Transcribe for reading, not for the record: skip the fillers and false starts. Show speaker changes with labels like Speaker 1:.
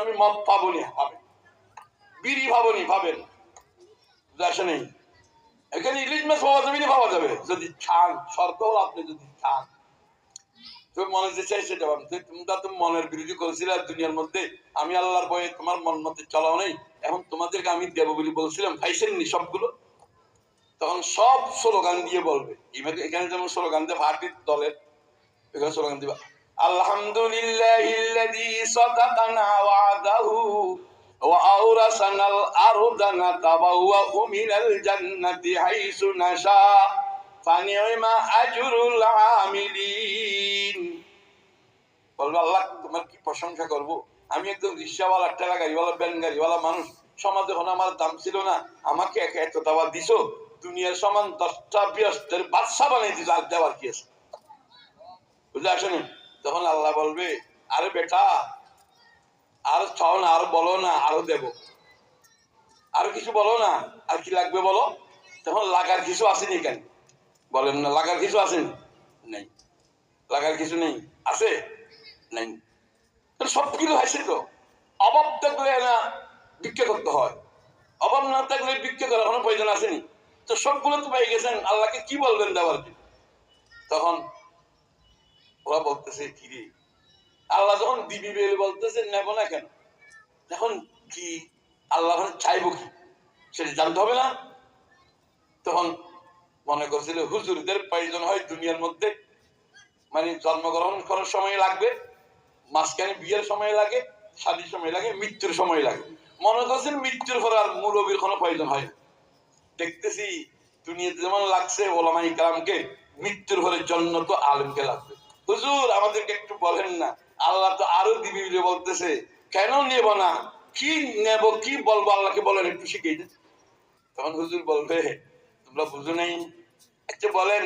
Speaker 1: আমি মদ পাবনি, পাবেন, বিড়ি পাবনি, পাবেন, আসে নেই। এখানে ইলিশ মাছ পাওয়া যাবে না, পাওয়া যাবে যদি খান, শর্ত হল আপনি যদি খান। তুমি মনে যে চাই সেটা তোমরা তো মনের বিরোধী করেছিলে দুনিয়ার মধ্যে, আমি আল্লাহর ভয়ে তোমার মন মতে চলাও নেই, এখন তোমাদেরকে আমি দেবো বলে বলছিলাম, খাইছেননি সবগুলো। তখন সব স্লোগান দিয়ে বলবে, এখানে যেমন স্লোগান দিয়ে ভাটির দলের, এখানে স্লোগান দিবা আলহামদুলিল্লাহিল্লাযী সাদাকানা ওয়াদাহু ওয়া আওরাসানাল আরদা নাতাবাওয়াউ মিনাল জান্নাতি হাইসু নাশা ফানি'মা আজরুল আমিলিন। বলবে আল্লাহ তোমার কি প্রশংসা করব, আমি একদম রিকশাওয়ালা, ঠেলা গাড়িওয়ালা, ব্যান গাড়িওয়ালা মানুষ, সমাজে যখন আমার দাম ছিল না, আমাকে এত দাবা দিছো, দুনিয়ার সমান 10টা বৃহস্পতির বাদশা বানিয়ে দিছো, আর দেওয়ার কি আছে? বুঝে আসেনি? তখন আল্লাহ বলবে আরে বেটা আর চাও না, আর বলো না, আরো দেব, আর কিছু বলো না, আর কি লাগবে বলো। তখন লাগার কিছু আসেনি, কেন বলেন না? লাগার কিছু আসেনি, নেই, লাগার কিছু নেই, আছে নেই, সব কিছু আছে তো। অভাব থাকলে না ভিক্ষা করতে হয়, অভাব না থাকলে ভিক্ষা করার কোনো প্রয়োজন আসেনি। তো সবগুলো তো পেয়ে গেছেন, আল্লাহকে কি বলবেন দেওয়ার জন্য? তখন ওরা বলতেছে কি রে, আল্লাহ যখন দিবি বেল বলতেছে, নেব না কেন? এখন কি আল্লাহ চাইবো কি সেটা জানতে হবে না? তখন মনে করছিল হুজুরদের প্রয়োজন হয় দুনিয়ার মধ্যে, মানে জন্মগ্রহণ করার সময় লাগবে, মাঝখানে বিয়ের সময় লাগে, শাদীর সময় লাগে, মৃত্যুর সময় লাগে। মনে করছেন মৃত্যুর পর আর মুরব্বীর কোনো প্রয়োজন হয় না। দেখতেছি দুনিয়াতে যেমন লাগছে ওলামায়ে কেরামকে, মৃত্যুর পরের জন্য তো আলেমকে লাগবে। হুজুর আমাদেরকে একটু বলেন না, আল্লাহ তো আরো দিবি বলতেছে, কেন নেব না, কি নেব, কি বলবো আল্লাহকে বলেন, একটু শিখিয়ে দেন। তখন হুজুর বলবে তোমরা বুঝো নাই, আচ্ছা বলেন